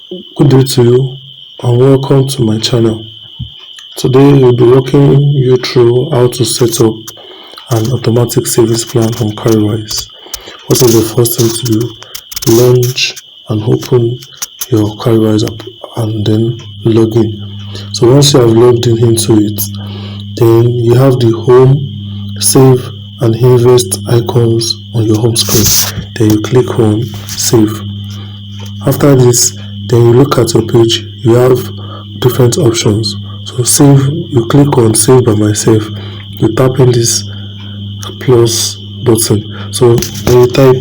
Good day to you and welcome to my channel. Today we'll be walking you through how to set up an automatic savings plan on Cowrywise. What is the first thing to do? Launch and open your Cowrywise app and then log in. So once you have logged in into it, then you have the home, save and invest icons on your home screen. Then you click on save. After this, then you look at your page, you have different options. So save, you click on save by myself, you tap in this plus button. So when you type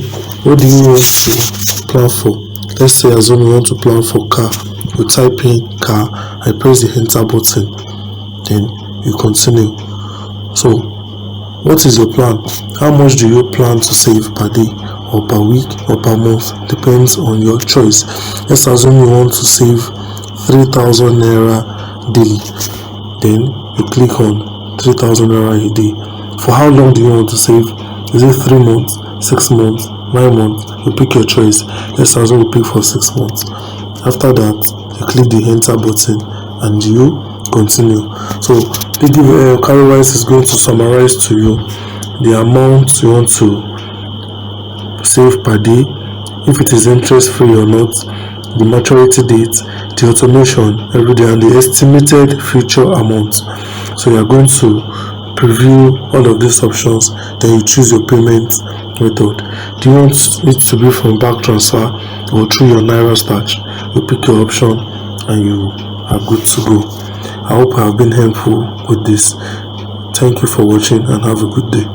what do you want to plan for, let's say assume you want to plan for car, you type in car and press the enter button, then you continue. So what is your plan? How much do you plan to save per day or per week or per month? Depends on your choice. Let's assume you want to save 3,000 naira daily. Then you click on 3,000 naira a day. For how long do you want to save? Is it 3 months, 6 months, 9 months? You pick your choice. Let's assume you pick for 6 months. After that, you click the enter button and you continue. So Cowrywise is going to summarize to you the amount you want to save per day, if it is interest free or not, the maturity date, the automation every day, and the estimated future amount. So you are going to preview all of these options, then you choose your payment method. Do you want it to be from bank transfer or through your Naira stash? You pick your option and you are good to go. I hope I have been helpful with this. Thank you for watching and have a good day.